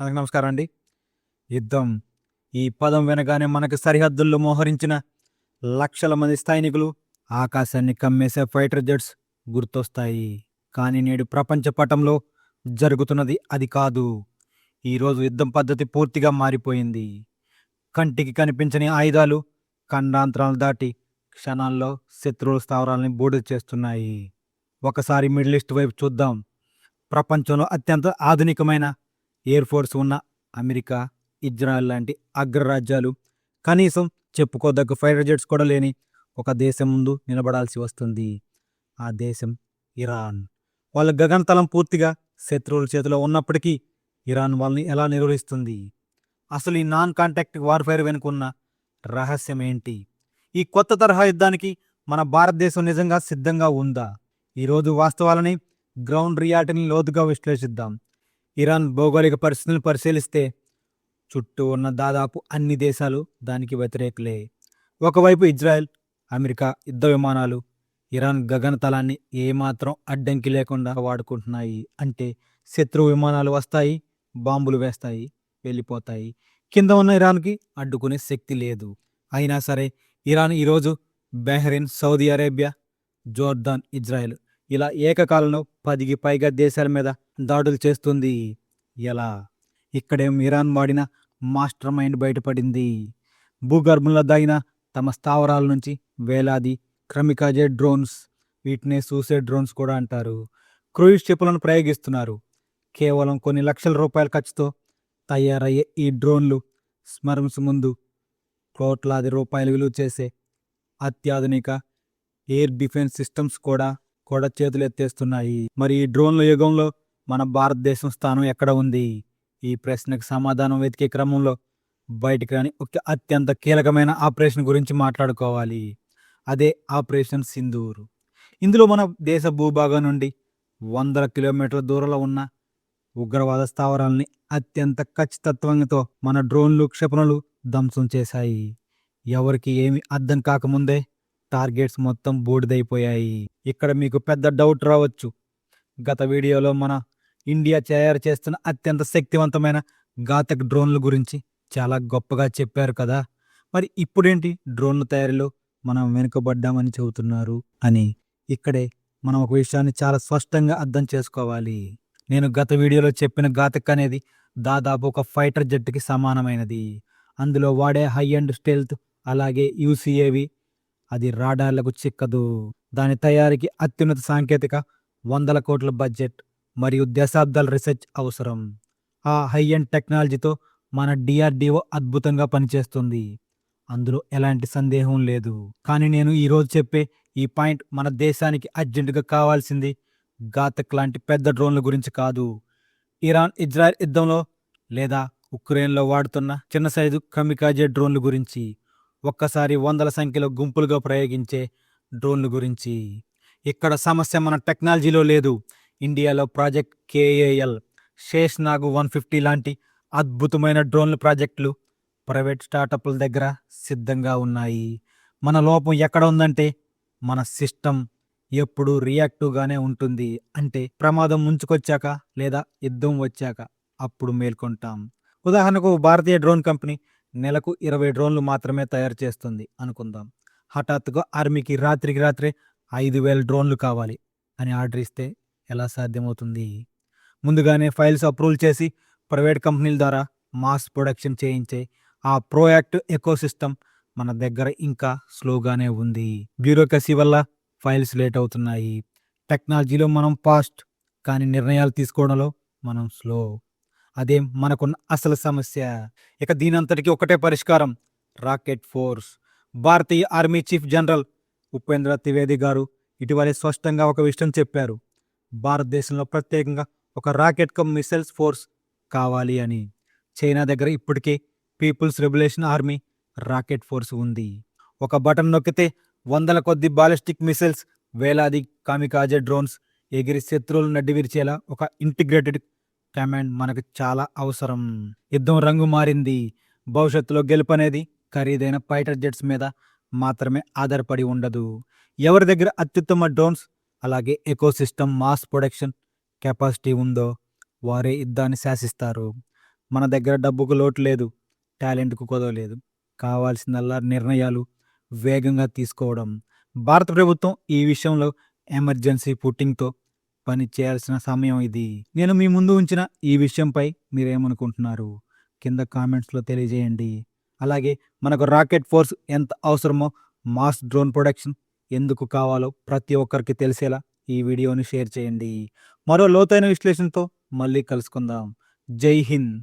అందరికి నమస్కారం అండి. యుద్ధం ఈ పదం వినగానే మనకు సరిహద్దుల్లో మోహరించిన లక్షల మంది సైనికులు, ఆకాశాన్ని కమ్మేసే ఫైటర్ జెట్స్ గుర్తొస్తాయి. కానీ నేడు ప్రపంచ పటంలో జరుగుతున్నది అది కాదు. ఈరోజు యుద్ధం పద్ధతి పూర్తిగా మారిపోయింది. కంటికి కనిపించని ఆయుధాలు ఖండాంతరాలు దాటి క్షణాల్లో శత్రువుల స్థావరాలని బూడిద చేస్తున్నాయి. ఒకసారి మిడిల్ ఈస్ట్ వైపు చూద్దాం. ప్రపంచంలో అత్యంత ఆధునికమైన ఎయిర్ ఫోర్స్ ఉన్న అమెరికా, ఇజ్రాయెల్ లాంటి అగ్రరాజ్యాలు కనీసం చెప్పుకోదగ్గ ఫైటర్ జెట్స్ కూడా లేని ఒక దేశం ముందు నిలబడాల్సి వస్తుంది. ఆ దేశం ఇరాన్. వాళ్ళ గగనతలం పూర్తిగా శత్రువుల చేతిలో ఉన్నప్పటికీ ఇరాన్ వాళ్ళని ఎలా నిర్వహిస్తుంది? అసలు ఈ నాన్ కాంటాక్ట్ వార్ఫేర్ వెనుకున్న రహస్యం ఏంటి? ఈ కొత్త తరహా యుద్ధానికి మన భారతదేశం నిజంగా సిద్ధంగా ఉందా? ఈరోజు వాస్తవాలని, గ్రౌండ్ రియాలిటీని లోతుగా విశ్లేషిద్దాం. ఇరాన్ భౌగోళిక పరిస్థితులను పరిశీలిస్తే చుట్టూ ఉన్న దాదాపు అన్ని దేశాలు దానికి వ్యతిరేకులే. ఒకవైపు ఇజ్రాయెల్, అమెరికా యుద్ధ విమానాలు ఇరాన్ గగనతలాన్ని ఏమాత్రం అడ్డంకి లేకుండా వాడుకుంటున్నాయి. అంటే శత్రు విమానాలు వస్తాయి, బాంబులు వేస్తాయి, వెళ్ళిపోతాయి. కింద ఉన్న ఇరాన్కి అడ్డుకునే శక్తి లేదు. అయినా సరే ఇరాన్ ఈరోజు Bahrain, Saudi Arabia, Jordan, Israel ఇలా ఏకకాలంలో 10కి పైగా దేశాల మీద దాడులు చేస్తుంది. ఎలా? ఇక్కడేం ఇరాన్ వాడిన మాస్టర్ మైండ్ బయటపడింది. భూగర్భంలో దాగిన తమ స్థావరాల నుంచి వేలాది క్రమికాజే డ్రోన్స్, వీటినే సూసైడ్ డ్రోన్స్ కూడా అంటారు, క్రూయిజ్ షిప్లను ప్రయోగిస్తున్నారు. కేవలం కొన్ని లక్షల రూపాయల ఖర్చుతో తయారయ్యే ఈ డ్రోన్లు స్మరమ్స్ ముందు కోట్లాది రూపాయలు విలువ చేసే అత్యాధునిక ఎయిర్ డిఫెన్స్ సిస్టమ్స్ కూడా చేతులు ఎత్తేస్తున్నాయి. మరి ఈ డ్రోన్ల యుగంలో మన భారతదేశం స్థానం ఎక్కడ ఉంది? ఈ ప్రశ్నకు సమాధానం వెతికే క్రమంలో బయటికి రాని ఒక అత్యంత కీలకమైన ఆపరేషన్ గురించి మాట్లాడుకోవాలి. అదే ఆపరేషన్ సింధూర్. ఇందులో మన దేశ భూభాగం నుండి వందల కిలోమీటర్ల దూరంలో ఉన్న ఉగ్రవాద స్థావరాలని అత్యంత ఖచ్చితత్వంతో మన డ్రోన్లు, క్షిపణులు ధ్వంసం చేశాయి. ఎవరికి ఏమి అర్థం కాకముందే టార్గెట్స్ మొత్తం బూడిదైపోయాయి. ఇక్కడ మీకు పెద్ద డౌట్ రావచ్చు. గత వీడియోలో మన ఇండియా తయారు చేస్తున్న అత్యంత శక్తివంతమైన ఘాతక డ్రోన్ల గురించి చాలా గొప్పగా చెప్పారు కదా, మరి ఇప్పుడేంటి డ్రోన్ల తయారీలో మనం వెనుకబడ్డామని చెబుతున్నారు అని? ఇక్కడే మనం ఒక విషయాన్ని చాలా స్పష్టంగా అర్థం చేసుకోవాలి. నేను గత వీడియోలో చెప్పిన ఘాతక్ అనేది దాదాపు ఒక ఫైటర్ జెట్కి సమానమైనది. అందులో వాడే హై అండ్ స్టెల్త్, అలాగే యూసీఏవి, అది రాడార్లకు చిక్కదు. దాని తయారీకి అత్యున్నత సాంకేతిక, వందల కోట్ల బడ్జెట్ మరియు దశాబ్దాల రీసెర్చ్ అవసరం. ఆ హై అండ్ టెక్నాలజీతో మన డిఆర్డిఓ అద్భుతంగా పనిచేస్తుంది, అందులో ఎలాంటి సందేహం లేదు. కానీ నేను ఈరోజు చెప్పే ఈ పాయింట్ మన దేశానికి అర్జెంటుగా కావాల్సింది ఘాతక్ లాంటి పెద్ద డ్రోన్ల గురించి కాదు. ఇరాన్ ఇజ్రాయెల్ యుద్ధంలో లేదా ఉక్రెయిన్లో వాడుతున్న చిన్న సైజు కమికాజే డ్రోన్ల గురించి, ఒక్కసారి వందల సంఖ్యలో గుంపులుగా ప్రయోగించే డ్రోన్ల గురించి. ఇక్కడ సమస్య మన టెక్నాలజీలో లేదు. ఇండియాలో ప్రాజెక్ట్ కేఏఎల్, శేష్నాగ్ 150 లాంటి అద్భుతమైన డ్రోన్ల ప్రాజెక్టులు ప్రైవేట్ స్టార్టప్ల దగ్గర సిద్ధంగా ఉన్నాయి. మన లోపం ఎక్కడ ఉందంటే మన సిస్టమ్ ఎప్పుడూ రియాక్టివ్గానే ఉంటుంది. అంటే ప్రమాదం ముంచుకొచ్చాక లేదా యుద్ధం వచ్చాక అప్పుడు మేల్కొంటాం. ఉదాహరణకు భారతీయ డ్రోన్ కంపెనీ నెలకు 20 డ్రోన్లు మాత్రమే తయారు చేస్తుంది అనుకుందాం. హఠాత్తుగా ఆర్మీకి రాత్రికి రాత్రే 5,000 డ్రోన్లు కావాలి అని ఆర్డర్ ఇస్తే ఎలా సాధ్యమవుతుంది? ముందుగానే ఫైల్స్ అప్రూవల్ చేసి ప్రైవేట్ కంపెనీల ద్వారా మాస్ ప్రొడక్షన్ చేయించే ఆ ప్రోయాక్టివ్ ఎకోసిస్టమ్ మన దగ్గర ఇంకా స్లోగానే ఉంది. బ్యూరోక్రసీ వల్ల ఫైల్స్ లేట్ అవుతున్నాయి. టెక్నాలజీలో మనం ఫాస్ట్, కానీ నిర్ణయాలు తీసుకోవడంలో మనం స్లో. అదే మనకున్న అసలు సమస్య. ఇక దీనంతటికీ ఒకటే పరిష్కారం, రాకెట్ ఫోర్స్. భారతీయ army chief general Upendra Dwivedi గారు ఇటీవలే స్పష్టంగా ఒక విషయం చెప్పారు. భారతదేశంలో ప్రత్యేకంగా ఒక రాకెట్ కమ్ మిసైల్స్ ఫోర్స్ కావాలి అని. చైనా దగ్గర ఇప్పటికే people's revolution army rocket force ఉంది. ఒక బటన్ నొక్కితే వందల కొద్ది బాలిస్టిక్ మిసైల్స్, వేలాది కామికాజే డ్రోన్స్ ఎగిరి శత్రువులు నడ్డివిరిచేలా ఒక ఇంటిగ్రేటెడ్ కమాండ్ మనకు చాలా అవసరం. యుద్ధం రంగు మారింది. భవిష్యత్తులో గెలుపనేది ఖరీదైన ఫైటర్ జెట్స్ మీద మాత్రమే ఆధారపడి ఉండదు. ఎవరి దగ్గర అత్యుత్తమ డ్రోన్స్, అలాగే ఎకోసిస్టమ్, మాస్ ప్రొడక్షన్ కెపాసిటీ ఉందో వారే యుద్ధాన్ని శాసిస్తారు. మన దగ్గర డబ్బుకు లోటు లేదు, టాలెంట్‌కు కొదవ లేదు. కావాల్సిందల్లా నిర్ణయాలు వేగంగా తీసుకోవడం. భారత ప్రభుత్వం ఈ విషయంలో ఎమర్జెన్సీ పుట్టింగ్‌తో పని చేయాల్సిన సమయం ఇది. నేను మీ ముందు ఉంచిన ఈ విషయంపై మీరేమనుకుంటున్నారు? కింద కామెంట్స్‌లో తెలియజేయండి. అలాగే మనకు రాకెట్ ఫోర్స్ ఎంత అవసరమో, మాస్ డ్రోన్ ప్రొడక్షన్ ఎందుకు కావాలో ప్రతి ఒక్కరికి తెలిసేలా ఈ వీడియోని షేర్ చేయండి. మరో లోతైన విశ్లేషణతో మళ్ళీ కలుసుకుందాం. జై హింద్.